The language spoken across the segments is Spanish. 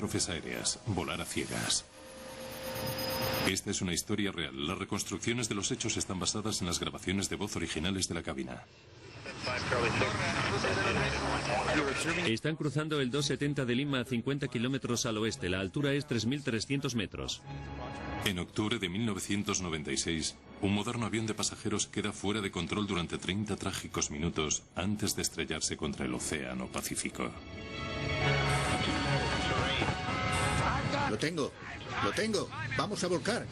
catástrofes aéreas, volar a ciegas. Esta es una historia real. Las reconstrucciones de los hechos están basadas en las grabaciones de voz originales de la cabina. Están cruzando el 270 de Lima a 50 kilómetros al oeste. La altura es 3.300 metros. En octubre de 1996, un moderno avión de pasajeros queda fuera de control durante 30 trágicos minutos antes de estrellarse contra el Océano Pacífico. Lo tengo. ¡Lo tengo! ¡Vamos a volcar!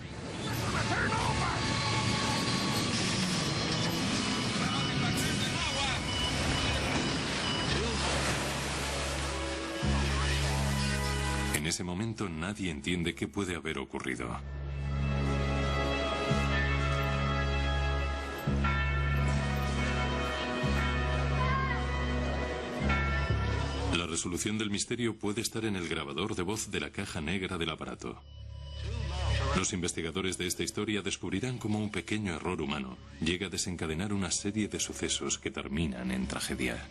En ese momento nadie entiende qué puede haber ocurrido. La resolución del misterio puede estar en el grabador de voz de la caja negra del aparato. Los investigadores de esta historia descubrirán cómo un pequeño error humano llega a desencadenar una serie de sucesos que terminan en tragedia.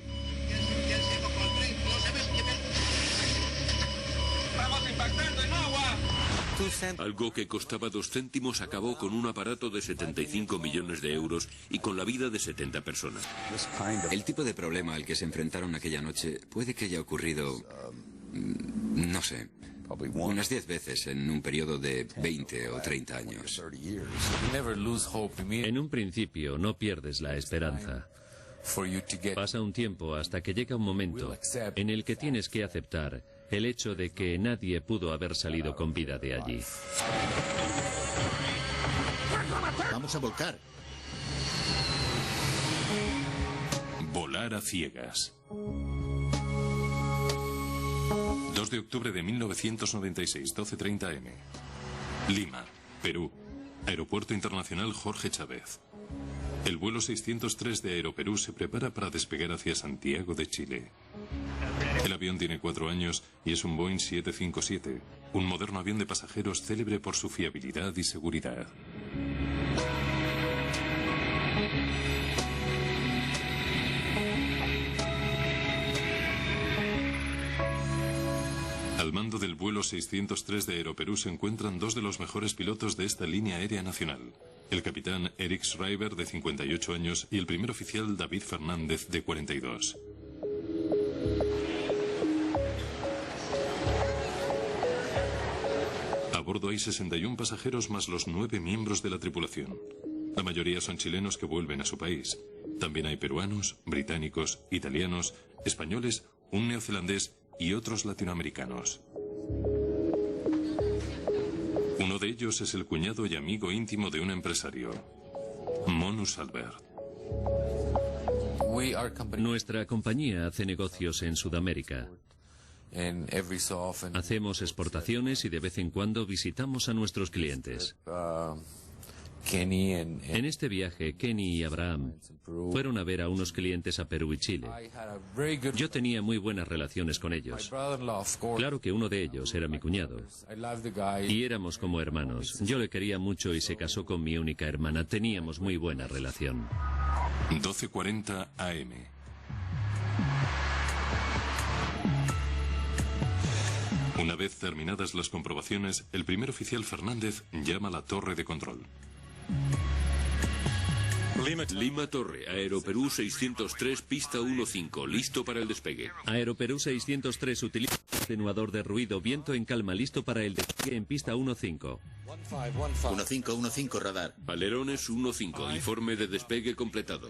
Algo que costaba 2 céntimos acabó con un aparato de 75 millones de euros y con la vida de 70 personas. El tipo de problema al que se enfrentaron aquella noche puede que haya ocurrido, no sé, unas 10 veces en un periodo de 20 o 30 años. En un principio no pierdes la esperanza. Pasa un tiempo hasta que llega un momento en el que tienes que aceptar el hecho de que nadie pudo haber salido con vida de allí. ¡Vamos a volcar! Volar a ciegas. 2 de octubre de 1996, 12:30 am. Lima, Perú. Aeropuerto Internacional Jorge Chávez. El vuelo 603 de Aeroperú se prepara para despegar hacia Santiago de Chile. El avión tiene 4 años y es un Boeing 757, un moderno avión de pasajeros célebre por su fiabilidad y seguridad. Al mando del vuelo 603 de Aeroperú se encuentran 2 de los mejores pilotos de esta línea aérea nacional. El capitán Eric Schreiber, de 58 años, y el primer oficial David Fernández, de 42. A bordo hay 61 pasajeros más los 9 miembros de la tripulación. La mayoría son chilenos que vuelven a su país. También hay peruanos, británicos, italianos, españoles, un neozelandés y otros latinoamericanos. Uno de ellos es el cuñado y amigo íntimo de un empresario, Monus Albert. Nuestra compañía hace negocios en Sudamérica. Hacemos exportaciones y de vez en cuando visitamos a nuestros clientes. En este viaje, Kenny y Abraham fueron a ver a unos clientes a Perú y Chile. Yo tenía muy buenas relaciones con ellos. Claro que uno de ellos era mi cuñado. Y éramos como hermanos. Yo le quería mucho y se casó con mi única hermana. Teníamos muy buena relación. 12:40 am. Una vez terminadas las comprobaciones, el primer oficial Fernández llama a la torre de control. Lima Torre, Aeroperú 603, pista 15, listo para el despegue. Aeroperú 603 utiliza atenuador de ruido, viento en calma, listo para el despegue en pista 15. 1515 radar. Alerones 15, informe de despegue completado.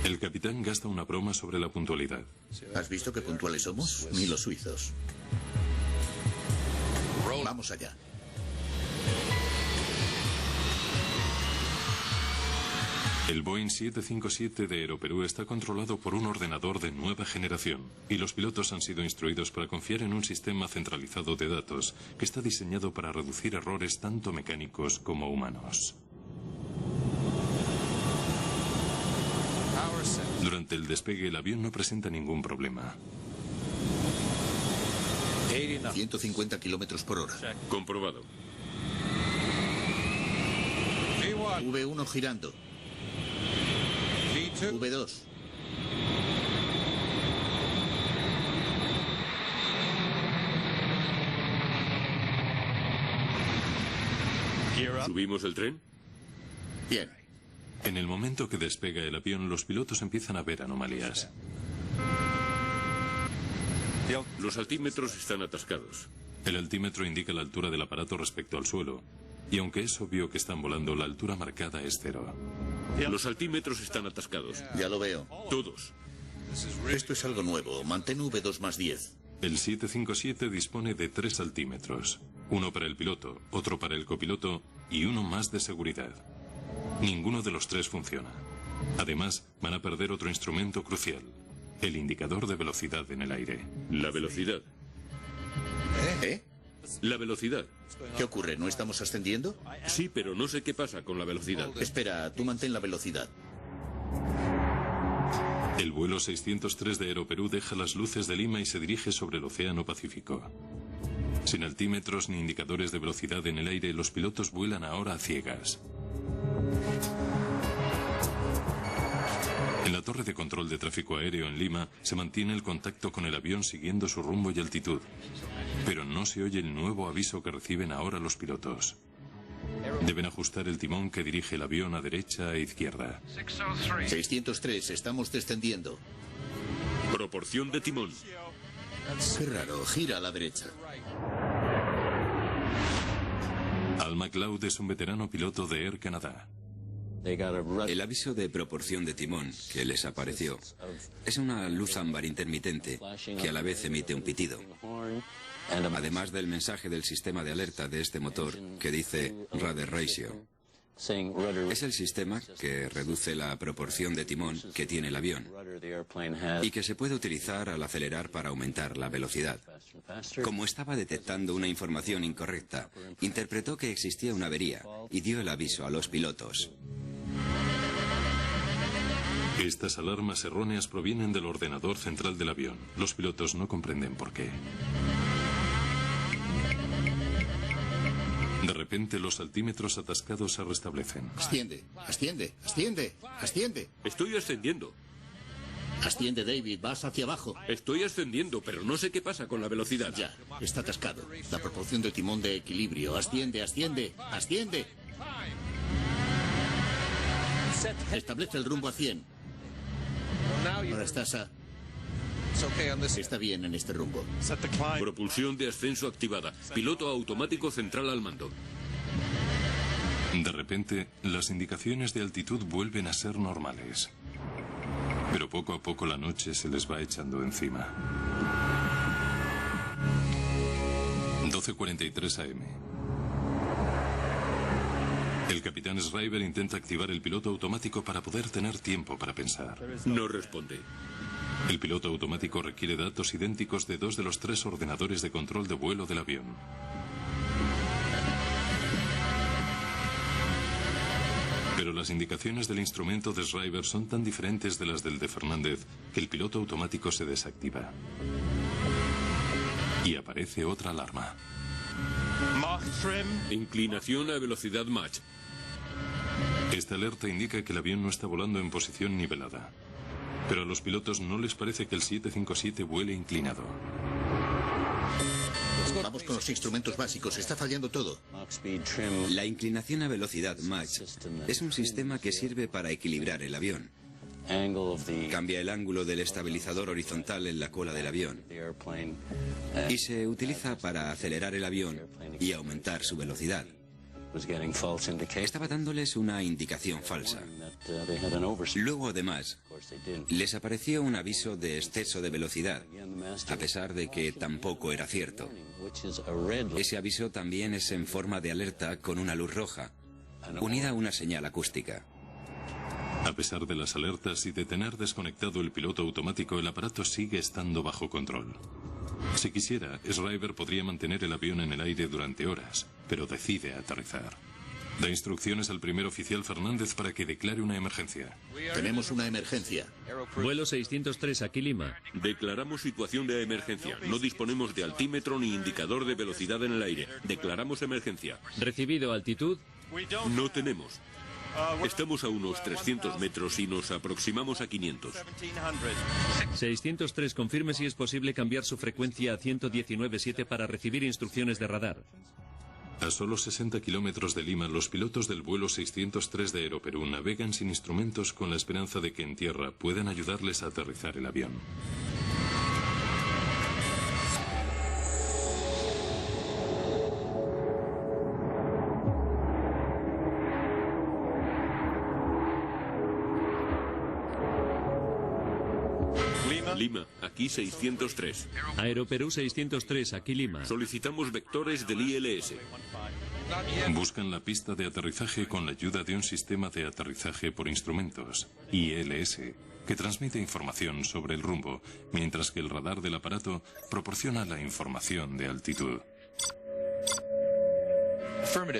El capitán gasta una broma sobre la puntualidad. ¿Has visto qué puntuales somos? Ni los suizos. Vamos allá. El Boeing 757 de Aeroperú está controlado por un ordenador de nueva generación y los pilotos han sido instruidos para confiar en un sistema centralizado de datos que está diseñado para reducir errores tanto mecánicos como humanos. Durante el despegue el avión no presenta ningún problema. 150 kilómetros por hora. Comprobado. V1 girando. V2. ¿Subimos el tren? Bien. En el momento que despega el avión, los pilotos empiezan a ver anomalías. Los altímetros están atascados. El altímetro indica la altura del aparato respecto al suelo. Y aunque es obvio que están volando, la altura marcada es 0. Los altímetros están atascados. Ya lo veo. Todos. Esto es algo nuevo. Mantén V2 más 10. El 757 dispone de 3 altímetros. Uno para el piloto, otro para el copiloto y uno más de seguridad. Ninguno de los 3 funciona. Además, van a perder otro instrumento crucial. El indicador de velocidad en el aire. La velocidad. ¿Eh? La velocidad. ¿Qué ocurre? ¿No estamos ascendiendo? Sí, pero no sé qué pasa con la velocidad. Espera, tú mantén la velocidad. El vuelo 603 de Aeroperú deja las luces de Lima y se dirige sobre el Océano Pacífico. Sin altímetros ni indicadores de velocidad en el aire, los pilotos vuelan ahora a ciegas. En la torre de control de tráfico aéreo en Lima se mantiene el contacto con el avión siguiendo su rumbo y altitud. Pero no se oye el nuevo aviso que reciben ahora los pilotos. Deben ajustar el timón que dirige el avión a derecha e izquierda. 603, estamos descendiendo. Proporción de timón. Qué raro, gira a la derecha. Al MacLeod es un veterano piloto de Air Canada. El aviso de proporción de timón que les apareció es una luz ámbar intermitente que a la vez emite un pitido. Además del mensaje del sistema de alerta de este motor que dice Rudder Ratio. Es el sistema que reduce la proporción de timón que tiene el avión y que se puede utilizar al acelerar para aumentar la velocidad. Como estaba detectando una información incorrecta, interpretó que existía una avería y dio el aviso a los pilotos. Estas alarmas erróneas provienen del ordenador central del avión. Los pilotos no comprenden por qué. De repente los altímetros atascados se restablecen. Asciende, asciende, asciende, asciende. Estoy ascendiendo. Asciende, David, vas hacia abajo. Estoy ascendiendo, pero no sé qué pasa con la velocidad. Ya, está atascado. La proporción de timón de equilibrio. Asciende, asciende, asciende. Establece el rumbo a 100. Ahora estás a... Está bien en este rumbo. Propulsión de ascenso activada. Piloto automático central al mando. De repente, las indicaciones de altitud vuelven a ser normales. Pero poco a poco la noche se les va echando encima. 12:43 AM. El capitán Schreiber intenta activar el piloto automático para poder tener tiempo para pensar. No responde. El piloto automático requiere datos idénticos de 2 de los 3 ordenadores de control de vuelo del avión. Pero las indicaciones del instrumento de Schreiber son tan diferentes de las del de Fernández que el piloto automático se desactiva. Y aparece otra alarma. Inclinación a velocidad Mach. Esta alerta indica que el avión no está volando en posición nivelada. Pero a los pilotos no les parece que el 757 vuele inclinado. Vamos con los instrumentos básicos, está fallando todo. La inclinación a velocidad Mach es un sistema que sirve para equilibrar el avión. Cambia el ángulo del estabilizador horizontal en la cola del avión y se utiliza para acelerar el avión y aumentar su velocidad. Estaba dándoles una indicación falsa. Luego, además, les apareció un aviso de exceso de velocidad, a pesar de que tampoco era cierto. Ese aviso también es en forma de alerta con una luz roja, unida a una señal acústica. A pesar de las alertas y de tener desconectado el piloto automático, el aparato sigue estando bajo control. Si quisiera, Schreiber podría mantener el avión en el aire durante horas, pero decide aterrizar. Da instrucciones al primer oficial Fernández para que declare una emergencia. Tenemos una emergencia. Vuelo 603, aquí Lima. Declaramos situación de emergencia. No disponemos de altímetro ni indicador de velocidad en el aire. Declaramos emergencia. Recibido, altitud. No tenemos. Estamos a unos 300 metros y nos aproximamos a 500. 603, confirme si es posible cambiar su frecuencia a 119.7 para recibir instrucciones de radar. A solo 60 kilómetros de Lima, los pilotos del vuelo 603 de Aeroperú navegan sin instrumentos con la esperanza de que en tierra puedan ayudarles a aterrizar el avión. Lima, aquí 603. Aeroperú 603, aquí Lima. Solicitamos vectores del ILS. Buscan la pista de aterrizaje con la ayuda de un sistema de aterrizaje por instrumentos, ILS, que transmite información sobre el rumbo, mientras que el radar del aparato proporciona la información de altitud.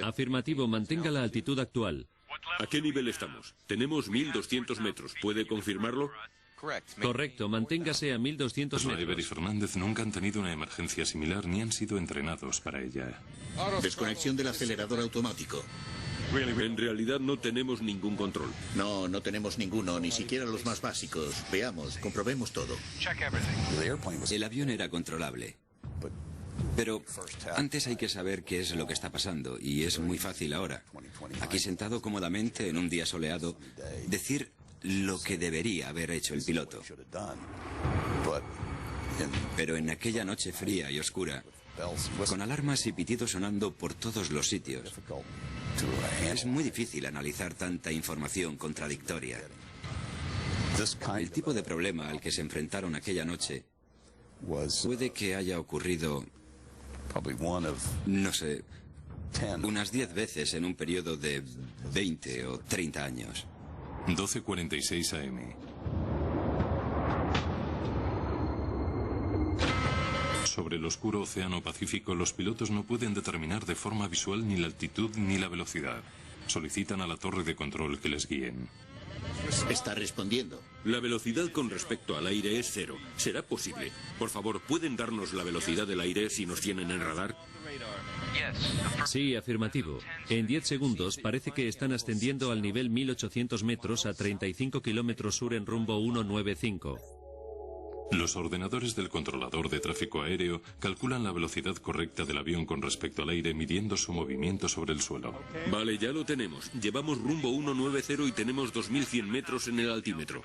Afirmativo, mantenga la altitud actual. ¿A qué nivel estamos? Tenemos 1200 metros. ¿Puede confirmarlo? Correcto, manténgase a 1200 Schreiber y metros. Fernández nunca han tenido una emergencia similar ni han sido entrenados para ella. Desconexión del acelerador automático. En realidad no tenemos ningún control. No, no tenemos ninguno, ni siquiera los más básicos. Veamos, comprobemos todo. El avión era controlable. Pero antes hay que saber qué es lo que está pasando, y es muy fácil ahora. Aquí sentado cómodamente en un día soleado, decir lo que debería haber hecho el piloto. Pero en aquella noche fría y oscura, con alarmas y pitidos sonando por todos los sitios, es muy difícil analizar tanta información contradictoria. El tipo de problema al que se enfrentaron aquella noche puede que haya ocurrido, no sé, unas 10 veces en un periodo de 20 o 30 años. 12:46 AM. Sobre el oscuro océano Pacífico, los pilotos no pueden determinar de forma visual ni la altitud ni la velocidad. Solicitan a la torre de control que les guíen. Está respondiendo. La velocidad con respecto al aire es 0. ¿Será posible? Por favor, ¿pueden darnos la velocidad del aire si nos tienen en radar? Sí, afirmativo. En 10 segundos parece que están ascendiendo al nivel 1800 metros a 35 kilómetros sur en rumbo 195. Los ordenadores del controlador de tráfico aéreo calculan la velocidad correcta del avión con respecto al aire midiendo su movimiento sobre el suelo. Vale, ya lo tenemos. Llevamos rumbo 190 y tenemos 2100 metros en el altímetro.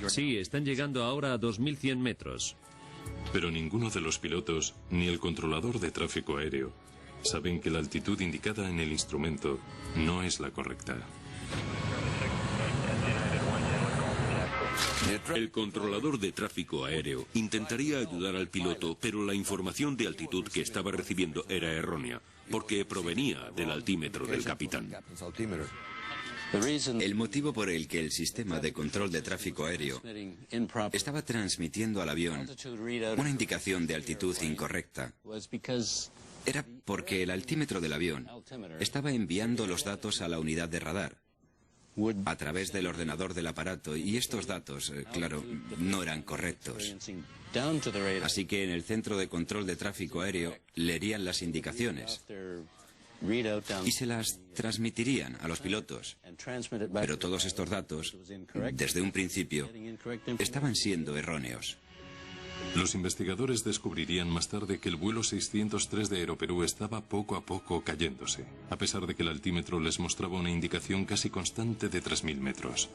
Sí, están llegando ahora a 2100 metros. Pero ninguno de los pilotos, ni el controlador de tráfico aéreo, saben que la altitud indicada en el instrumento no es la correcta. El controlador de tráfico aéreo intentaría ayudar al piloto, pero la información de altitud que estaba recibiendo era errónea, porque provenía del altímetro del capitán. El motivo por el que el sistema de control de tráfico aéreo estaba transmitiendo al avión una indicación de altitud incorrecta era porque el altímetro del avión estaba enviando los datos a la unidad de radar a través del ordenador del aparato, y estos datos, claro, no eran correctos. Así que en el centro de control de tráfico aéreo leerían las indicaciones y se las transmitirían a los pilotos. Pero todos estos datos, desde un principio, estaban siendo erróneos. Los investigadores descubrirían más tarde que el vuelo 603 de Aeroperú estaba poco a poco cayéndose, a pesar de que el altímetro les mostraba una indicación casi constante de 3000 metros.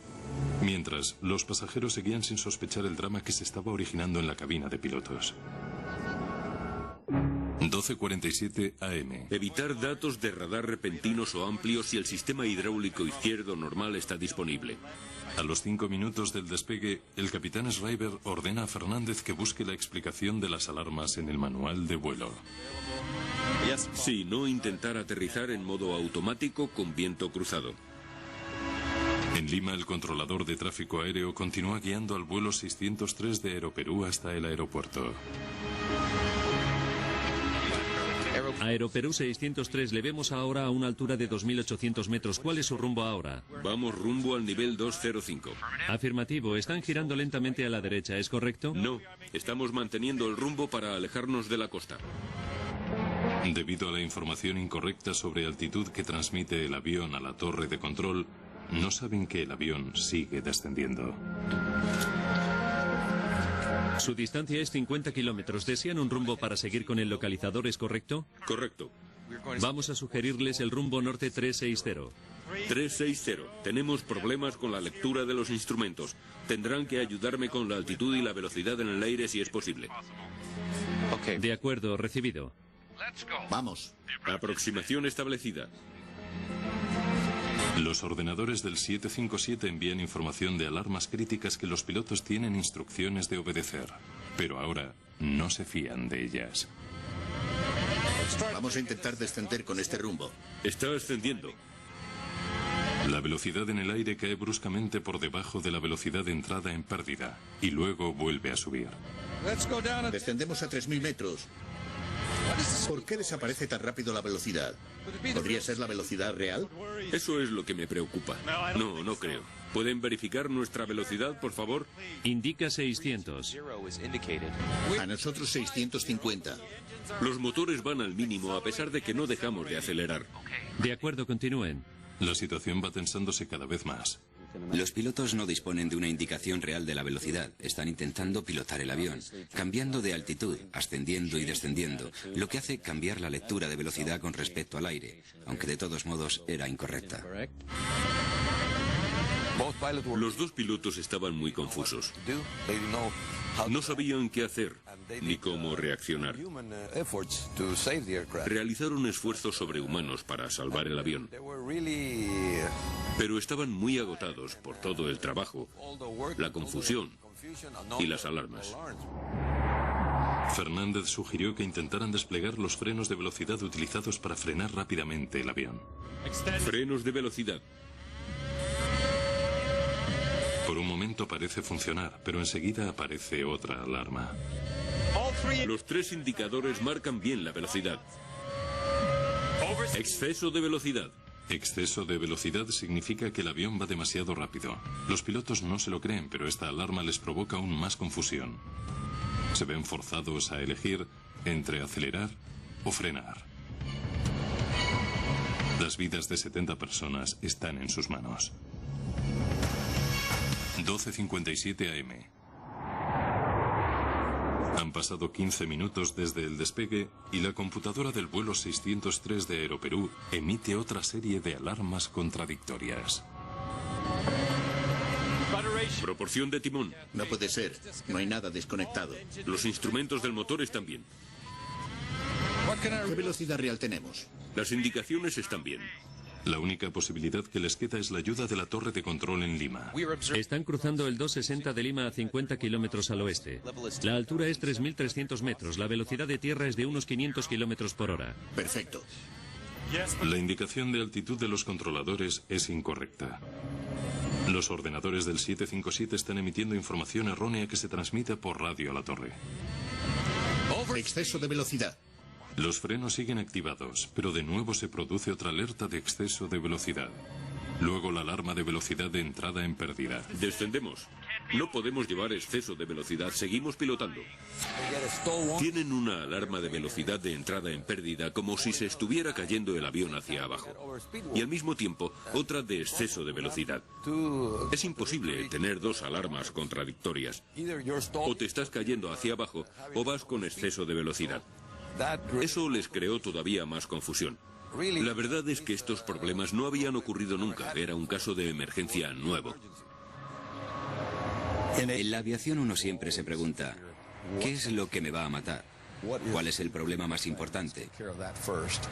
Mientras, los pasajeros seguían sin sospechar el drama que se estaba originando en la cabina de pilotos. 12:47 AM. Evitar datos de radar repentinos o amplios si el sistema hidráulico izquierdo normal está disponible. A los 5 minutos del despegue, el capitán Schreiber ordena a Fernández que busque la explicación de las alarmas en el manual de vuelo. Sí, no intentar aterrizar en modo automático con viento cruzado. En Lima, el controlador de tráfico aéreo continúa guiando al vuelo 603 de Aeroperú hasta el aeropuerto. Aeroperú 603, le vemos ahora a una altura de 2800 metros. ¿Cuál es su rumbo ahora? Vamos rumbo al nivel 205. Afirmativo, están girando lentamente a la derecha, ¿es correcto? No, estamos manteniendo el rumbo para alejarnos de la costa. Debido a la información incorrecta sobre altitud que transmite el avión a la torre de control, no saben que el avión sigue descendiendo. Su distancia es 50 kilómetros. ¿Desean un rumbo para seguir con el localizador, es correcto? Correcto. Vamos a sugerirles el rumbo norte 360. 360. Tenemos problemas con la lectura de los instrumentos. Tendrán que ayudarme con la altitud y la velocidad en el aire si es posible. De acuerdo, recibido. Vamos. Aproximación establecida. Los ordenadores del 757 envían información de alarmas críticas que los pilotos tienen instrucciones de obedecer. Pero ahora no se fían de ellas. Vamos a intentar descender con este rumbo. Está ascendiendo. La velocidad en el aire cae bruscamente por debajo de la velocidad de entrada en pérdida y luego vuelve a subir. Descendemos a 3.000 metros. ¿Por qué desaparece tan rápido la velocidad? ¿Podría ser la velocidad real? Eso es lo que me preocupa. No, no creo. ¿Pueden verificar nuestra velocidad, por favor? Indica 600. A nosotros 650. Los motores van al mínimo a pesar de que no dejamos de acelerar. De acuerdo, continúen. La situación va tensándose cada vez más. Los pilotos no disponen de una indicación real de la velocidad. Están intentando pilotar el avión, cambiando de altitud, ascendiendo y descendiendo, lo que hace cambiar la lectura de velocidad con respecto al aire, aunque de todos modos era incorrecta. Los dos pilotos estaban muy confusos. No sabían qué hacer ni cómo reaccionar. Realizaron esfuerzos sobrehumanos para salvar el avión. Pero estaban muy agotados por todo el trabajo, la confusión y las alarmas. Fernández sugirió que intentaran desplegar los frenos de velocidad utilizados para frenar rápidamente el avión. Frenos de velocidad. Por un momento parece funcionar, pero enseguida aparece otra alarma. Los tres indicadores marcan bien la velocidad. Exceso de velocidad. Exceso de velocidad significa que el avión va demasiado rápido. Los pilotos no se lo creen, pero esta alarma les provoca aún más confusión. Se ven forzados a elegir entre acelerar o frenar. Las vidas de 70 personas están en sus manos. 12:57 AM. Han pasado 15 minutos desde el despegue y la computadora del vuelo 603 de Aeroperú emite otra serie de alarmas contradictorias. Proporción de timón. No puede ser. No hay nada desconectado. Los instrumentos del motor están bien. ¿Qué velocidad real tenemos? Las indicaciones están bien. La única posibilidad que les queda es la ayuda de la torre de control en Lima. Están cruzando el 260 de Lima a 50 kilómetros al oeste. La altura es 3.300 metros. La velocidad de tierra es de unos 500 kilómetros por hora. Perfecto. La indicación de altitud de los controladores es incorrecta. Los ordenadores del 757 están emitiendo información errónea que se transmite por radio a la torre. Exceso de velocidad. Los frenos siguen activados, pero de nuevo se produce otra alerta de exceso de velocidad. Luego la alarma de velocidad de entrada en pérdida. Descendemos. No podemos llevar exceso de velocidad. Seguimos pilotando. Tienen una alarma de velocidad de entrada en pérdida como si se estuviera cayendo el avión hacia abajo. Y al mismo tiempo, otra de exceso de velocidad. Es imposible tener dos alarmas contradictorias. O te estás cayendo hacia abajo o vas con exceso de velocidad. Eso les creó todavía más confusión. La verdad es que estos problemas no habían ocurrido nunca. Era un caso de emergencia nuevo. En la aviación uno siempre se pregunta, ¿qué es lo que me va a matar? ¿Cuál es el problema más importante?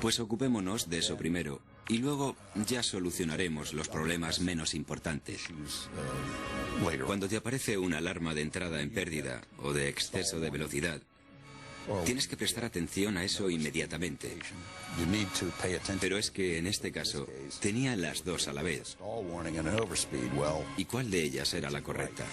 Pues ocupémonos de eso primero y luego ya solucionaremos los problemas menos importantes. Cuando te aparece una alarma de entrada en pérdida o de exceso de velocidad, tienes que prestar atención a eso inmediatamente. Pero es que en este caso tenía las dos a la vez. ¿Y cuál de ellas era la correcta?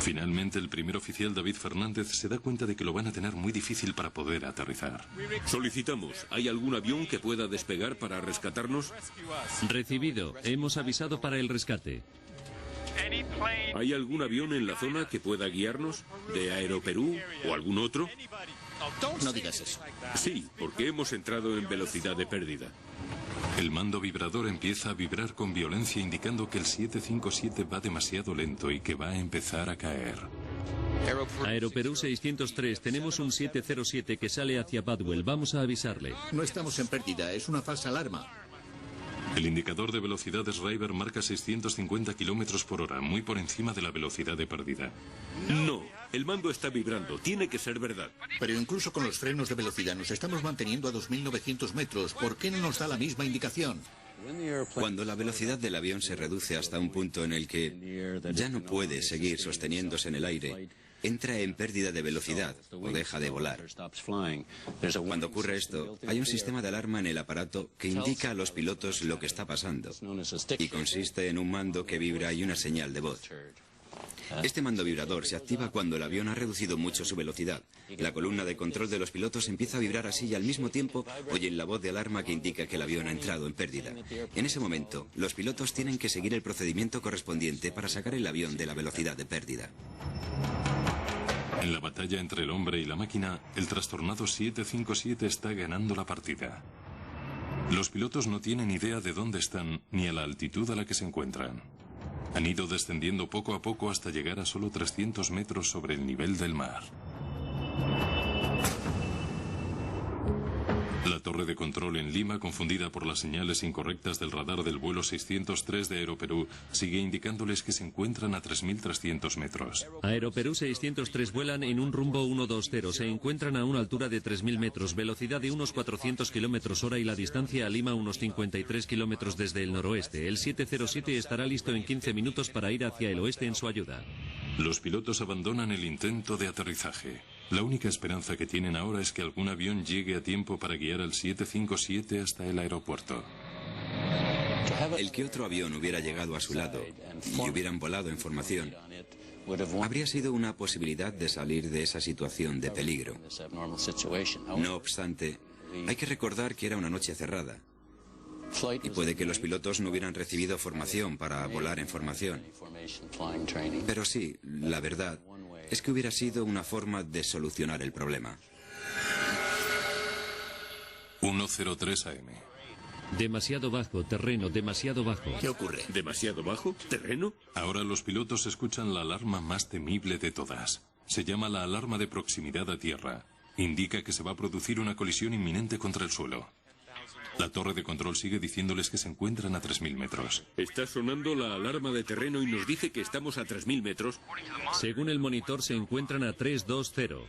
Finalmente, el primer oficial David Fernández se da cuenta de que lo van a tener muy difícil para poder aterrizar. Solicitamos, ¿hay algún avión que pueda despegar para rescatarnos? Recibido. Hemos avisado para el rescate. ¿Hay algún avión en la zona que pueda guiarnos? ¿De Aeroperú o algún otro? No digas eso. Sí, porque hemos entrado en velocidad de pérdida. El mando vibrador empieza a vibrar con violencia indicando que el 757 va demasiado lento y que va a empezar a caer. Aeroperú 603, tenemos un 707 que sale hacia Badwell. Vamos a avisarle. No estamos en pérdida, es una falsa alarma. El indicador de velocidad Schreiber marca 650 kilómetros por hora, muy por encima de la velocidad de pérdida. No, el mando está vibrando, tiene que ser verdad. Pero incluso con los frenos de velocidad nos estamos manteniendo a 2.900 metros. ¿Por qué no nos da la misma indicación? Cuando la velocidad del avión se reduce hasta un punto en el que ya no puede seguir sosteniéndose en el aire, entra en pérdida de velocidad o deja de volar. Cuando ocurre esto, hay un sistema de alarma en el aparato que indica a los pilotos lo que está pasando y consiste en un mando que vibra y una señal de voz. Este mando vibrador se activa cuando el avión ha reducido mucho su velocidad. La columna de control de los pilotos empieza a vibrar así y al mismo tiempo oyen la voz de alarma que indica que el avión ha entrado en pérdida. En ese momento, los pilotos tienen que seguir el procedimiento correspondiente para sacar el avión de la velocidad de pérdida. En la batalla entre el hombre y la máquina, el trastornado 757 está ganando la partida. Los pilotos no tienen idea de dónde están ni a la altitud a la que se encuentran. Han ido descendiendo poco a poco hasta llegar a solo 300 metros sobre el nivel del mar. La torre de control en Lima, confundida por las señales incorrectas del radar del vuelo 603 de Aeroperú, sigue indicándoles que se encuentran a 3.300 metros. Aeroperú 603 vuelan en un rumbo 120. Se encuentran a una altura de 3.000 metros, velocidad de unos 400 kilómetros hora y la distancia a Lima unos 53 kilómetros desde el noroeste. El 707 estará listo en 15 minutos para ir hacia el oeste en su ayuda. Los pilotos abandonan el intento de aterrizaje. La única esperanza que tienen ahora es que algún avión llegue a tiempo para guiar al 757 hasta el aeropuerto. El que otro avión hubiera llegado a su lado y hubieran volado en formación habría sido una posibilidad de salir de esa situación de peligro. No obstante, hay que recordar que era una noche cerrada y puede que los pilotos no hubieran recibido formación para volar en formación. Pero sí, la verdad es que hubiera sido una forma de solucionar el problema. 1:03 AM. Demasiado bajo, terreno, demasiado bajo. ¿Qué ocurre? ¿Demasiado bajo? ¿Terreno? Ahora los pilotos escuchan la alarma más temible de todas. Se llama la alarma de proximidad a tierra. Indica que se va a producir una colisión inminente contra el suelo. La torre de control sigue diciéndoles que se encuentran a 3.000 metros. Está sonando la alarma de terreno y nos dice que estamos a 3.000 metros. Según el monitor, se encuentran a 320.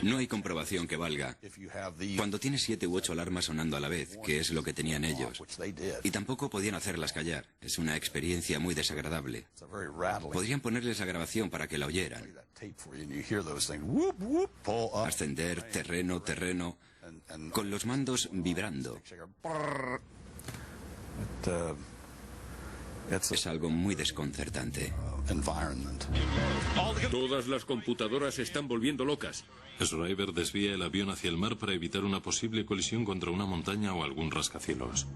No hay comprobación que valga. Cuando tienes 7 u 8 alarmas sonando a la vez, que es lo que tenían ellos, y tampoco podían hacerlas callar. Es una experiencia muy desagradable. Podrían ponerles la grabación para que la oyeran. Ascender, terreno, terreno, con los mandos vibrando. Es algo muy desconcertante. Todas las computadoras se están volviendo locas. Schreiber desvía el avión hacia el mar para evitar una posible colisión contra una montaña o algún rascacielos.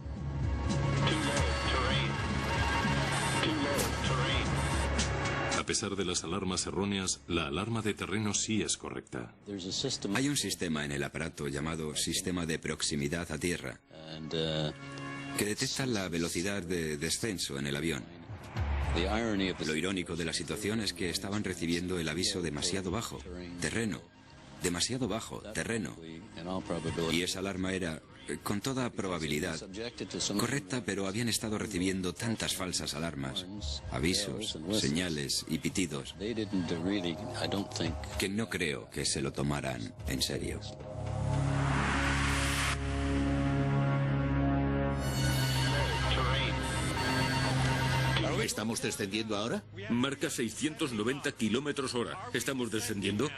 A pesar de las alarmas erróneas, la alarma de terreno sí es correcta. Hay un sistema en el aparato llamado sistema de proximidad a tierra que detecta la velocidad de descenso en el avión. Lo irónico de la situación es que estaban recibiendo el aviso demasiado bajo, terreno, demasiado bajo, terreno. Y esa alarma era, con toda probabilidad, correcta, pero habían estado recibiendo tantas falsas alarmas, avisos, señales y pitidos, que no creo que se lo tomaran en serio. ¿Estamos descendiendo ahora? Marca 690 kilómetros hora. ¿Estamos descendiendo?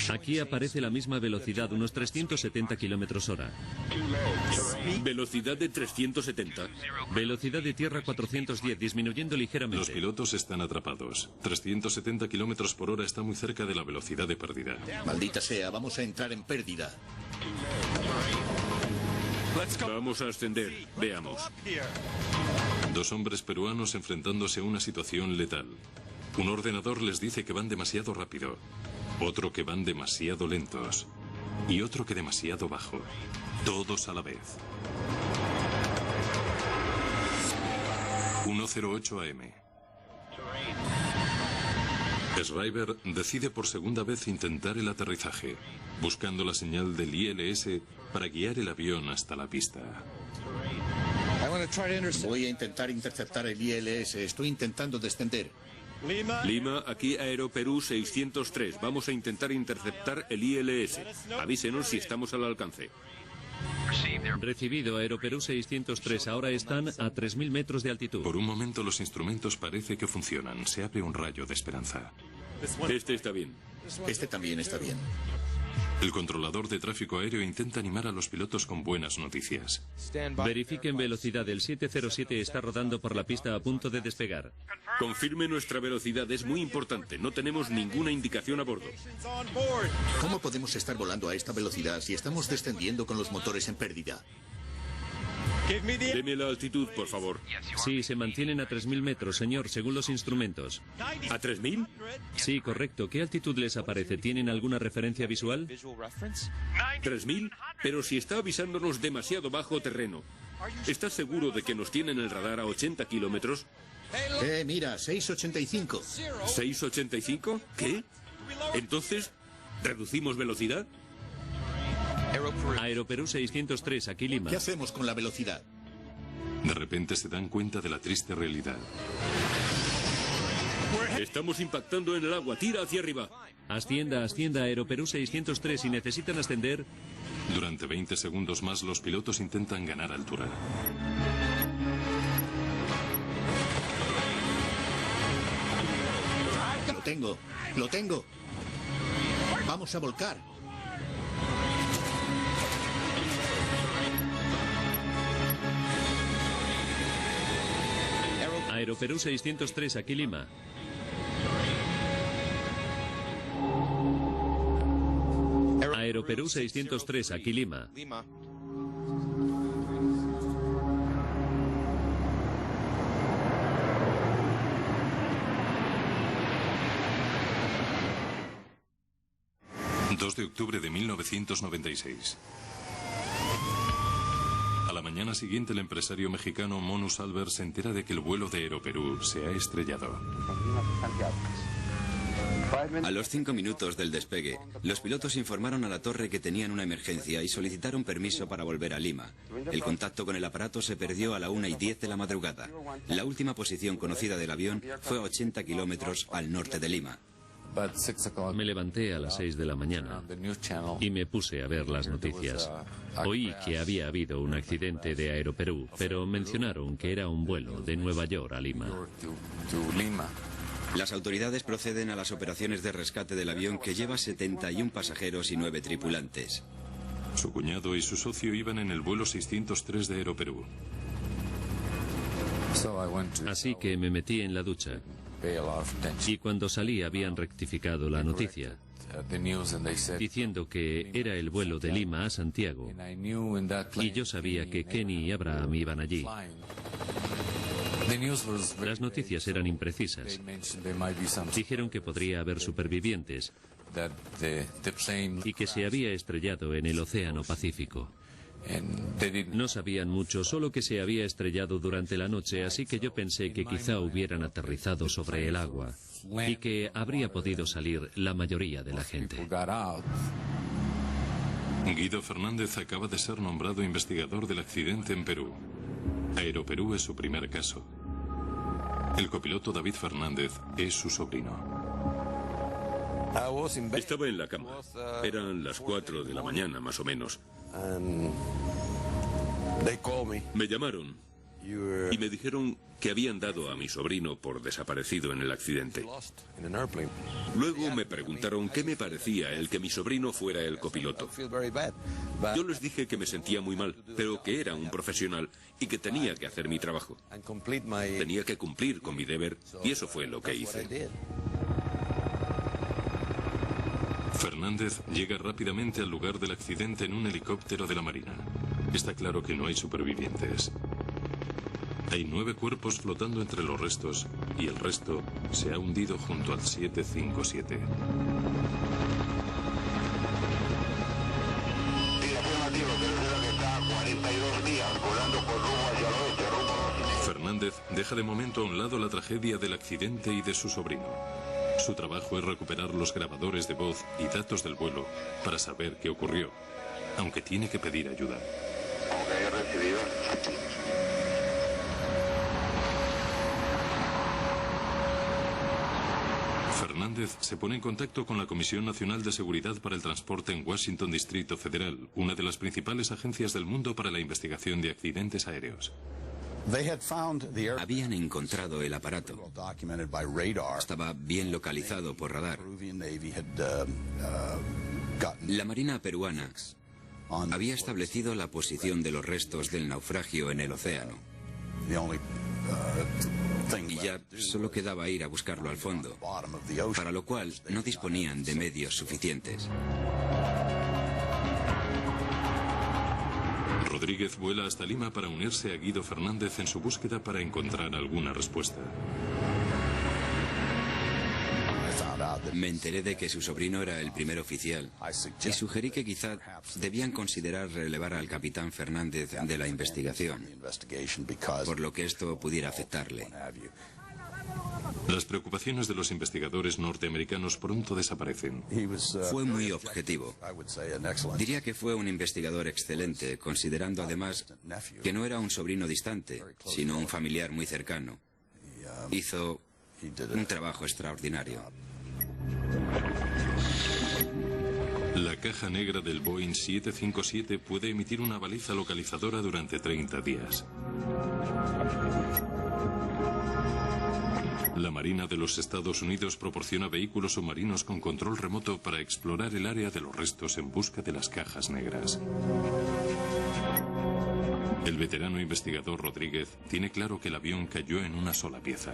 Aquí aparece la misma velocidad, unos 370 kilómetros hora. Velocidad de 370. Velocidad de tierra 410, disminuyendo ligeramente. Los pilotos están atrapados. 370 kilómetros por hora está muy cerca de la velocidad de pérdida. Maldita sea, vamos a entrar en pérdida. Vamos a ascender. Veamos. 2 hombres peruanos enfrentándose a una situación letal. Un ordenador les dice que van demasiado rápido, otro que van demasiado lentos y otro que demasiado bajo. Todos a la vez. 1:08 AM. Schreiber decide por segunda vez intentar el aterrizaje, buscando la señal del ILS para guiar el avión hasta la pista. Voy a intentar interceptar el ILS. Estoy intentando descender. Lima, aquí Aeroperú 603. Vamos a intentar interceptar el ILS. Avísenos si estamos al alcance. Recibido, Aeroperú 603. Ahora están a 3.000 metros de altitud. Por un momento los instrumentos parece que funcionan. Se abre un rayo de esperanza. Este está bien. Este también está bien. El controlador de tráfico aéreo intenta animar a los pilotos con buenas noticias. Verifiquen velocidad. El 707 está rodando por la pista a punto de despegar. Confirme nuestra velocidad. Es muy importante. No tenemos ninguna indicación a bordo. ¿Cómo podemos estar volando a esta velocidad si estamos descendiendo con los motores en pérdida? Deme la altitud, por favor. Sí, se mantienen a 3.000 metros, señor, según los instrumentos. ¿A 3.000? Sí, correcto. ¿Qué altitud les aparece? ¿Tienen alguna referencia visual? ¿3.000? Pero si está avisándonos demasiado bajo terreno. ¿Estás seguro de que nos tienen el radar a 80 kilómetros? Mira, 685. ¿685? ¿Qué? Entonces, ¿reducimos velocidad? Aeroperú 603, aquí Lima. ¿Qué hacemos con la velocidad? De repente se dan cuenta de la triste realidad. Estamos impactando en el agua. Tira hacia arriba. Ascienda, ascienda, Aeroperú 603. Si necesitan ascender... Durante 20 segundos más los pilotos intentan ganar altura. Lo tengo, lo tengo. Vamos a volcar. Aeroperú 603, aquí Lima. Aeroperú 603, aquí Lima. ...2 de octubre de 1996. A la mañana siguiente el empresario mexicano Monus Albert se entera de que el vuelo de Aeroperú se ha estrellado. A los 5 minutos del despegue, los pilotos informaron a la torre que tenían una emergencia y solicitaron permiso para volver a Lima. El contacto con el aparato se perdió a la 1:10 de la madrugada. La última posición conocida del avión fue a 80 kilómetros al norte de Lima. Me levanté a las 6 de la mañana y me puse a ver las noticias. Oí que había habido un accidente de Aeroperú, pero mencionaron que era un vuelo de Nueva York a Lima. Las autoridades proceden a las operaciones de rescate del avión que lleva 71 pasajeros y 9 tripulantes. Su cuñado y su socio iban en el vuelo 603 de Aeroperú. Así que me metí en la ducha. Y cuando salí habían rectificado la noticia, diciendo que era el vuelo de Lima a Santiago. Y yo sabía que Kenny y Abraham iban allí. Las noticias eran imprecisas. Dijeron que podría haber supervivientes y que se había estrellado en el Océano Pacífico. No sabían mucho, solo que se había estrellado durante la noche, así que yo pensé que quizá hubieran aterrizado sobre el agua y que habría podido salir la mayoría de la gente. Guido Fernández acaba de ser nombrado investigador del accidente en Perú. Aeroperú es su primer caso. El copiloto David Fernández es su sobrino. Estaba en la cama. Eran las 4 de la mañana, más o menos. Me llamaron y me dijeron que habían dado a mi sobrino por desaparecido en el accidente. Luego me preguntaron qué me parecía el que mi sobrino fuera el copiloto. Yo les dije que me sentía muy mal, pero que era un profesional y que tenía que hacer mi trabajo. Tenía que cumplir con mi deber y eso fue lo que hice. Fernández llega rápidamente al lugar del accidente en un helicóptero de la Marina. Está claro que no hay supervivientes. Hay 9 cuerpos flotando entre los restos y el resto se ha hundido junto al 757. Fernández deja de momento a un lado la tragedia del accidente y de su sobrino. Su trabajo es recuperar los grabadores de voz y datos del vuelo para saber qué ocurrió, aunque tiene que pedir ayuda. Recibido. Fernández se pone en contacto con la Comisión Nacional de Seguridad para el Transporte en Washington, Distrito Federal, una de las principales agencias del mundo para la investigación de accidentes aéreos. Habían encontrado el aparato. Estaba bien localizado por radar. La Marina peruana había establecido la posición de los restos del naufragio en el océano. Y ya solo quedaba ir a buscarlo al fondo, para lo cual no disponían de medios suficientes. Rodríguez vuela hasta Lima para unirse a Guido Fernández en su búsqueda para encontrar alguna respuesta. Me enteré de que su sobrino era el primer oficial y sugerí que quizá debían considerar relevar al capitán Fernández de la investigación, por lo que esto pudiera afectarle. Las preocupaciones de los investigadores norteamericanos pronto desaparecen. Fue muy objetivo. Diría que fue un investigador excelente, considerando además que no era un sobrino distante, sino un familiar muy cercano. Hizo un trabajo extraordinario. La caja negra del Boeing 757 puede emitir una baliza localizadora durante 30 días. La Marina de los Estados Unidos proporciona vehículos submarinos con control remoto para explorar el área de los restos en busca de las cajas negras. El veterano investigador Rodríguez tiene claro que el avión cayó en una sola pieza.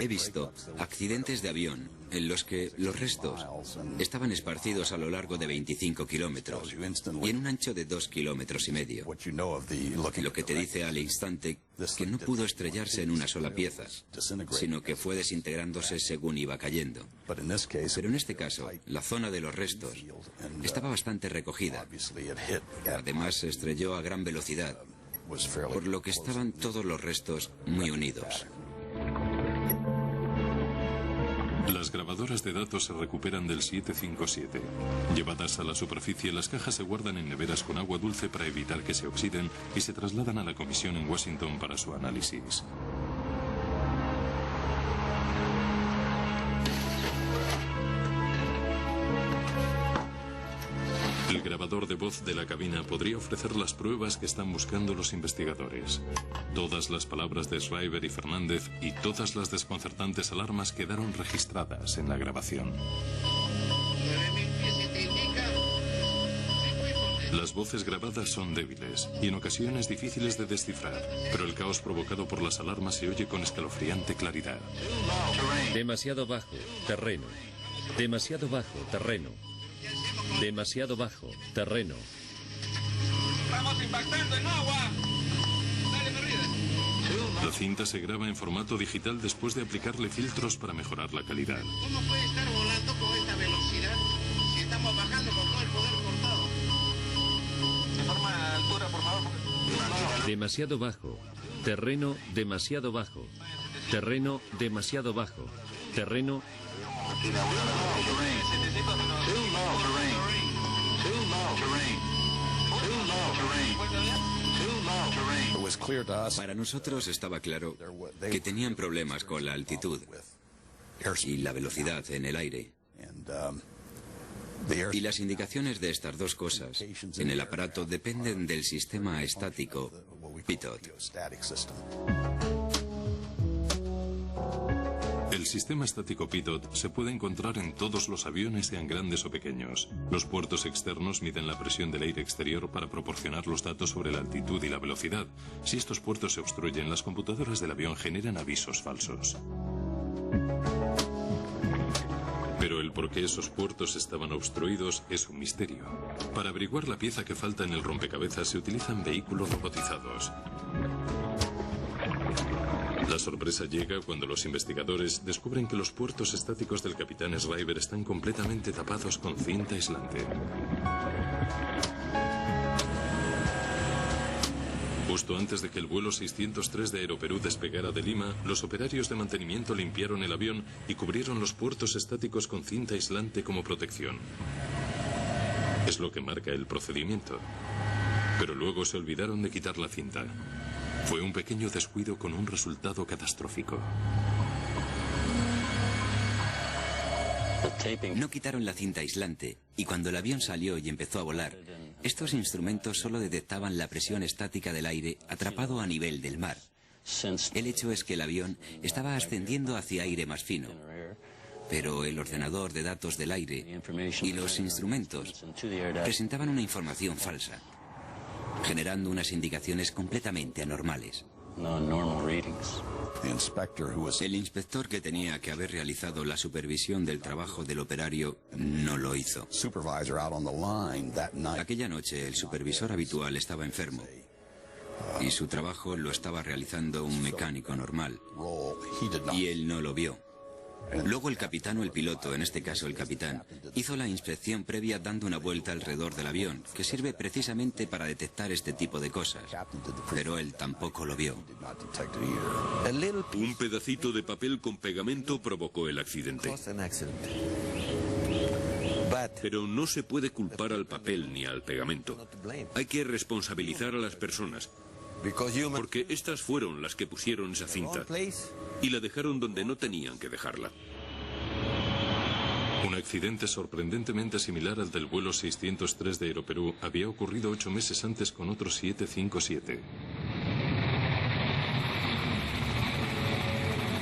He visto accidentes de avión en los que los restos estaban esparcidos a lo largo de 25 kilómetros y en un ancho de 2,5 kilómetros. Lo que te dice al instante que no pudo estrellarse en una sola pieza, sino que fue desintegrándose según iba cayendo. Pero en este caso, la zona de los restos estaba bastante recogida. Además, se estrelló a gran velocidad, por lo que estaban todos los restos muy unidos. Las grabadoras de datos se recuperan del 757. Llevadas a la superficie, las cajas se guardan en neveras con agua dulce para evitar que se oxiden y se trasladan a la comisión en Washington para su análisis. El grabador de voz de la cabina podría ofrecer las pruebas que están buscando los investigadores. Todas las palabras de Schreiber y Fernández y todas las desconcertantes alarmas quedaron registradas en la grabación. Las voces grabadas son débiles y en ocasiones difíciles de descifrar, pero el caos provocado por las alarmas se oye con escalofriante claridad. Demasiado bajo, terreno. Demasiado bajo, terreno. Demasiado bajo, terreno. ¡Estamos impactando en agua! ¡Dale, Merida! La cinta se graba en formato digital después de aplicarle filtros para mejorar la calidad. ¿Cómo puede estar volando con esta velocidad si estamos bajando con todo el poder cortado? De forma altura, por favor. Demasiado bajo, terreno demasiado bajo. Terreno demasiado bajo. Terreno. Para nosotros estaba claro que tenían problemas con la altitud y la velocidad en el aire. Y las indicaciones de estas dos cosas en el aparato dependen del sistema estático Pitot. El sistema estático Pitot se puede encontrar en todos los aviones, sean grandes o pequeños. Los puertos externos miden la presión del aire exterior para proporcionar los datos sobre la altitud y la velocidad. Si estos puertos se obstruyen, las computadoras del avión generan avisos falsos. Pero el por qué esos puertos estaban obstruidos es un misterio. Para averiguar la pieza que falta en el rompecabezas se utilizan vehículos robotizados. La sorpresa llega cuando los investigadores descubren que los puertos estáticos del capitán Schreiber están completamente tapados con cinta aislante. Justo antes de que el vuelo 603 de Aeroperú despegara de Lima, los operarios de mantenimiento limpiaron el avión y cubrieron los puertos estáticos con cinta aislante como protección. Es lo que marca el procedimiento. Pero luego se olvidaron de quitar la cinta. Fue un pequeño descuido con un resultado catastrófico. No quitaron la cinta aislante y cuando el avión salió y empezó a volar, estos instrumentos solo detectaban la presión estática del aire atrapado a nivel del mar. El hecho es que el avión estaba ascendiendo hacia aire más fino, pero el ordenador de datos del aire y los instrumentos presentaban una información falsa, generando unas indicaciones completamente anormales. El inspector que tenía que haber realizado la supervisión del trabajo del operario no lo hizo. Aquella noche el supervisor habitual estaba enfermo y su trabajo lo estaba realizando un mecánico normal y él no lo vio. Luego el capitán o el piloto, en este caso el capitán, hizo la inspección previa dando una vuelta alrededor del avión, que sirve precisamente para detectar este tipo de cosas. Pero él tampoco lo vio. Un pedacito de papel con pegamento provocó el accidente. Pero no se puede culpar al papel ni al pegamento. Hay que responsabilizar a las personas. Porque estas fueron las que pusieron esa cinta y la dejaron donde no tenían que dejarla. Un accidente sorprendentemente similar al del vuelo 603 de Aeroperú había ocurrido 8 meses antes con otro 757.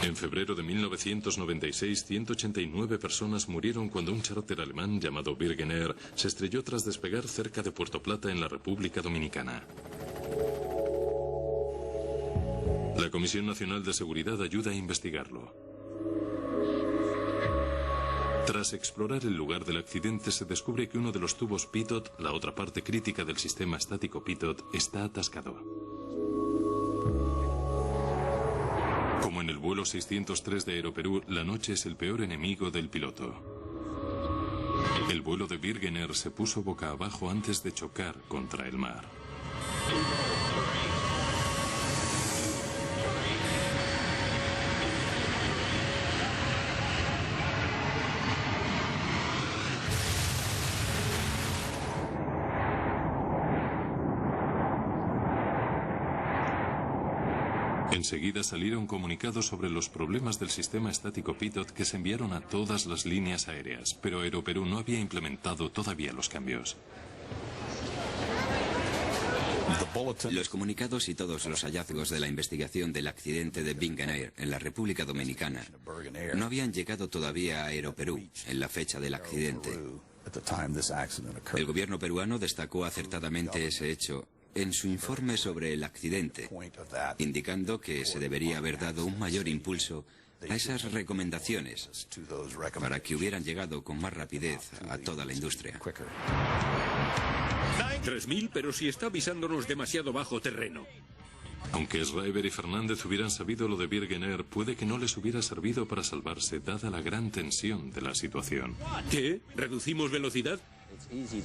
En febrero de 1996, 189 personas murieron cuando un charter alemán llamado Virgin Air se estrelló tras despegar cerca de Puerto Plata en la República Dominicana. La Comisión Nacional de Seguridad ayuda a investigarlo. Tras explorar el lugar del accidente, se descubre que uno de los tubos pitot, la otra parte crítica del sistema estático pitot, está atascado. Como en el vuelo 603 de Aeroperú, la noche es el peor enemigo del piloto. El vuelo de Virgin Air se puso boca abajo antes de chocar contra el mar. Enseguida salieron comunicados sobre los problemas del sistema estático pitot que se enviaron a todas las líneas aéreas, pero Aeroperú no había implementado todavía los cambios. Los comunicados y todos los hallazgos de la investigación del accidente de Virgin Air en la República Dominicana no habían llegado todavía a Aeroperú en la fecha del accidente. El gobierno peruano destacó acertadamente ese hecho en su informe sobre el accidente, indicando que se debería haber dado un mayor impulso a esas recomendaciones para que hubieran llegado con más rapidez a toda la industria. 3000, pero si está avisándonos demasiado bajo terreno. Aunque Schreiber y Fernández hubieran sabido lo de Virgin Air, puede que no les hubiera servido para salvarse, dada la gran tensión de la situación. ¿Qué? ¿Reducimos velocidad?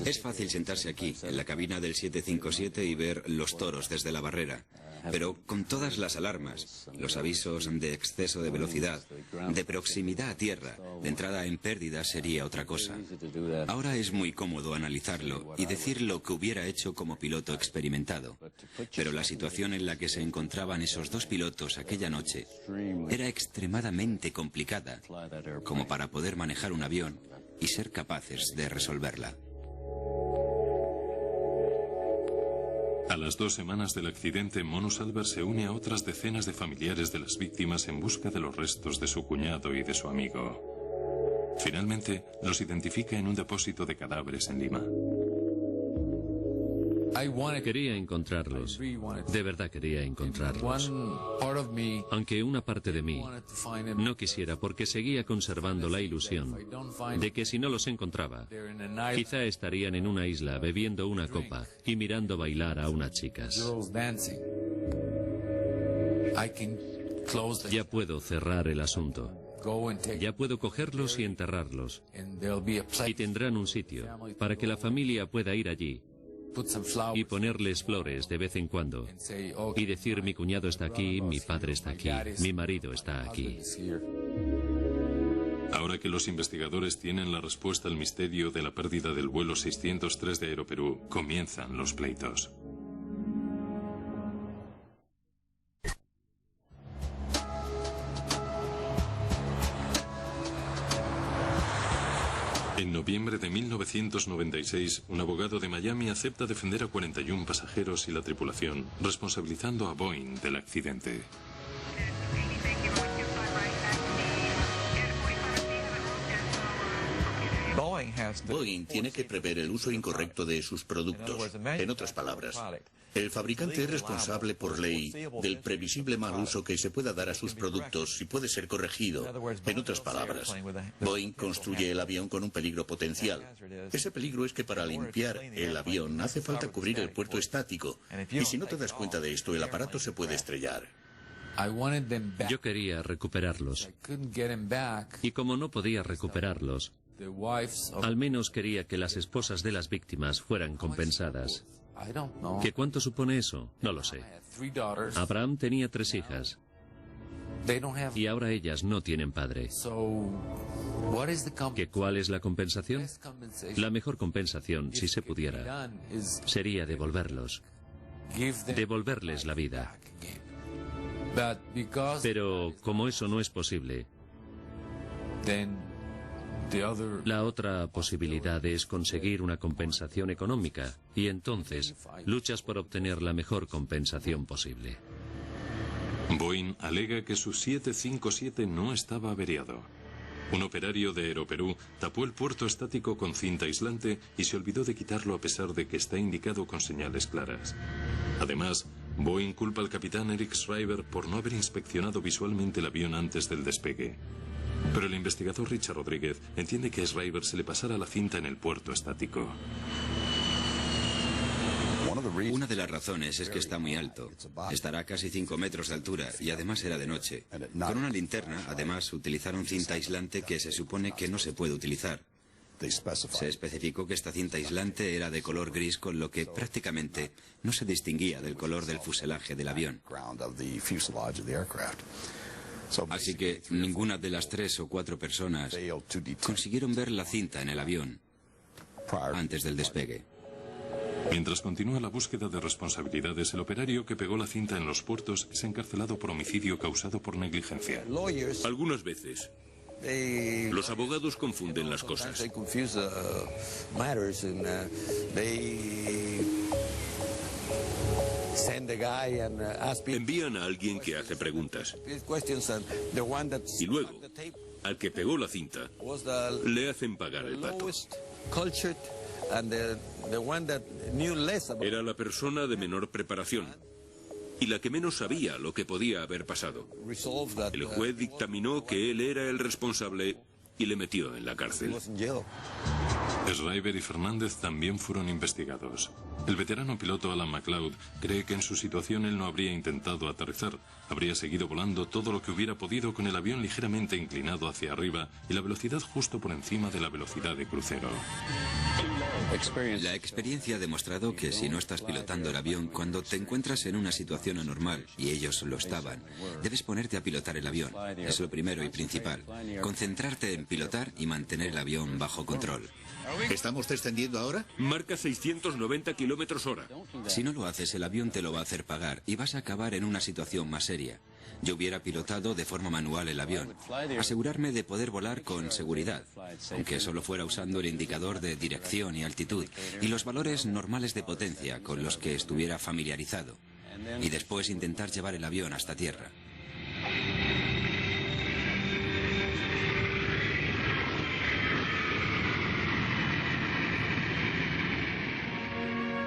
Es fácil sentarse aquí, en la cabina del 757 y ver los toros desde la barrera. Pero con todas las alarmas, los avisos de exceso de velocidad, de proximidad a tierra, de entrada en pérdida sería otra cosa. Ahora es muy cómodo analizarlo y decir lo que hubiera hecho como piloto experimentado. Pero la situación en la que se encontraban esos dos pilotos aquella noche era extremadamente complicada, como para poder manejar un avión y ser capaces de resolverla. A las 2 semanas del accidente, Monu Salver se une a otras decenas de familiares de las víctimas en busca de los restos de su cuñado y de su amigo. Finalmente, los identifica en un depósito de cadáveres en Lima. Quería encontrarlos. De verdad quería encontrarlos. Aunque una parte de mí no quisiera, porque seguía conservando la ilusión de que si no los encontraba, quizá estarían en una isla bebiendo una copa y mirando bailar a unas chicas. Ya puedo cerrar el asunto. Ya puedo cogerlos y enterrarlos. Y tendrán un sitio para que la familia pueda ir allí y ponerles flores de vez en cuando y decir: mi cuñado está aquí, mi padre está aquí, mi marido está aquí. Ahora que los investigadores tienen la respuesta al misterio de la pérdida del vuelo 603 de Aeroperú, comienzan los pleitos. En noviembre de 1996, un abogado de Miami acepta defender a 41 pasajeros y la tripulación, responsabilizando a Boeing del accidente. Boeing tiene que prever el uso incorrecto de sus productos. En otras palabras, el fabricante es responsable por ley del previsible mal uso que se pueda dar a sus productos y puede ser corregido. En otras palabras, Boeing construye el avión con un peligro potencial. Ese peligro es que para limpiar el avión hace falta cubrir el puerto estático. Y si no te das cuenta de esto, el aparato se puede estrellar. Yo quería recuperarlos. Y como no podía recuperarlos, al menos quería que las esposas de las víctimas fueran compensadas. ¿Qué cuánto supone eso? No lo sé. Abraham tenía 3 hijas. Y ahora ellas no tienen padre. ¿Qué cuál es la compensación? La mejor compensación, si se pudiera, sería devolverlos. Devolverles la vida. Pero como eso no es posible, la otra posibilidad es conseguir una compensación económica, y entonces luchas por obtener la mejor compensación posible. Boeing alega que su 757 no estaba averiado. Un operario de Aeroperú tapó el puerto estático con cinta aislante y se olvidó de quitarlo a pesar de que está indicado con señales claras. Además, Boeing culpa al capitán Eric Schreiber por no haber inspeccionado visualmente el avión antes del despegue. Pero el investigador Richard Rodríguez entiende que a Schreiber se le pasara la cinta en el puerto estático. Una de las razones es que está muy alto. Estará a casi 5 metros de altura y además era de noche. Con una linterna, además, utilizaron cinta aislante que se supone que no se puede utilizar. Se especificó que esta cinta aislante era de color gris, con lo que prácticamente no se distinguía del color del fuselaje del avión. Así que ninguna de las 3 o 4 personas consiguieron ver la cinta en el avión antes del despegue. Mientras continúa la búsqueda de responsabilidades, el operario que pegó la cinta en los puertos es encarcelado por homicidio causado por negligencia. Algunas veces los abogados confunden las cosas. Envían a alguien que hace preguntas. Y luego, al que pegó la cinta, le hacen pagar el pato. Era la persona de menor preparación y la que menos sabía lo que podía haber pasado. El juez dictaminó que él era el responsable y le metió en la cárcel. Schreiber y Fernández también fueron investigados. El veterano piloto Alan McLeod cree que en su situación él no habría intentado aterrizar. Habría seguido volando todo lo que hubiera podido con el avión ligeramente inclinado hacia arriba y la velocidad justo por encima de la velocidad de crucero. La experiencia ha demostrado que si no estás pilotando el avión, cuando te encuentras en una situación anormal, y ellos lo estaban, debes ponerte a pilotar el avión. Es lo primero y principal. Concentrarte en pilotar y mantener el avión bajo control. ¿Estamos descendiendo ahora? Marca 690 kilómetros hora. Si no lo haces, el avión te lo va a hacer pagar y vas a acabar en una situación más seria. Yo hubiera pilotado de forma manual el avión, asegurarme de poder volar con seguridad, aunque solo fuera usando el indicador de dirección y altitud y los valores normales de potencia con los que estuviera familiarizado, y después intentar llevar el avión hasta tierra.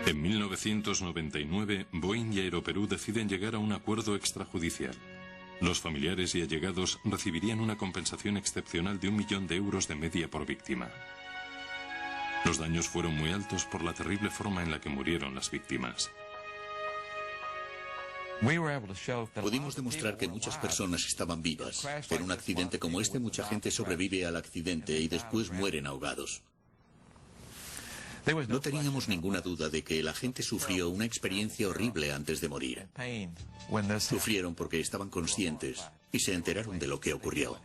En 1999, Boeing y Aeroperú deciden llegar a un acuerdo extrajudicial. Los familiares y allegados recibirían una compensación excepcional de 1 millón de euros de media por víctima. Los daños fueron muy altos por la terrible forma en la que murieron las víctimas. Pudimos demostrar que muchas personas estaban vivas. En un accidente como este, mucha gente sobrevive al accidente y después mueren ahogados. No teníamos ninguna duda de que la gente sufrió una experiencia horrible antes de morir. Sufrieron porque estaban conscientes y se enteraron de lo que ocurrió.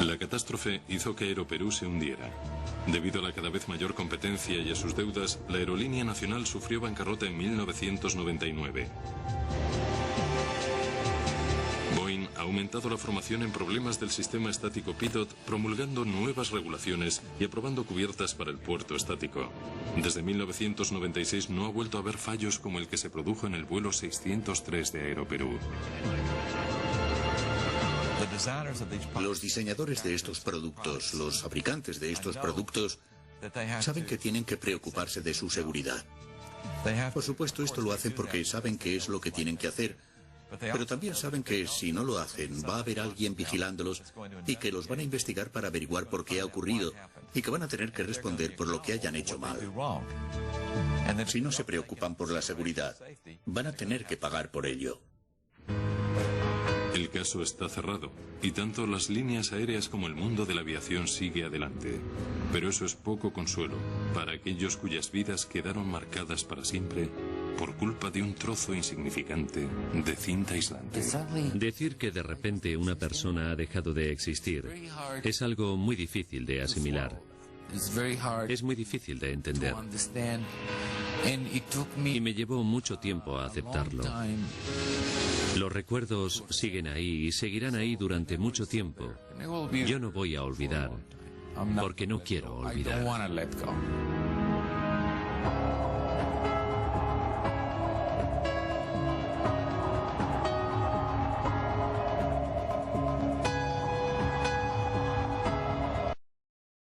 La catástrofe hizo que Aeroperú se hundiera. Debido a la cada vez mayor competencia y a sus deudas, la aerolínea nacional sufrió bancarrota en 1999. Boeing ha aumentado la formación en problemas del sistema estático Pitot, promulgando nuevas regulaciones y aprobando cubiertas para el puerto estático. Desde 1996 no ha vuelto a haber fallos como el que se produjo en el vuelo 603 de Aeroperú. Los diseñadores de estos productos, los fabricantes de estos productos, saben que tienen que preocuparse de su seguridad. Por supuesto, esto lo hacen porque saben que es lo que tienen que hacer, pero también saben que si no lo hacen, va a haber alguien vigilándolos y que los van a investigar para averiguar por qué ha ocurrido y que van a tener que responder por lo que hayan hecho mal. Si no se preocupan por la seguridad, van a tener que pagar por ello. El caso está cerrado, y tanto las líneas aéreas como el mundo de la aviación sigue adelante. Pero eso es poco consuelo para aquellos cuyas vidas quedaron marcadas para siempre por culpa de un trozo insignificante de cinta aislante. Decir que de repente una persona ha dejado de existir es algo muy difícil de asimilar. Es muy difícil de entender. Y me llevó mucho tiempo a aceptarlo. Los recuerdos siguen ahí y seguirán ahí durante mucho tiempo. Yo no voy a olvidar, porque no quiero olvidar.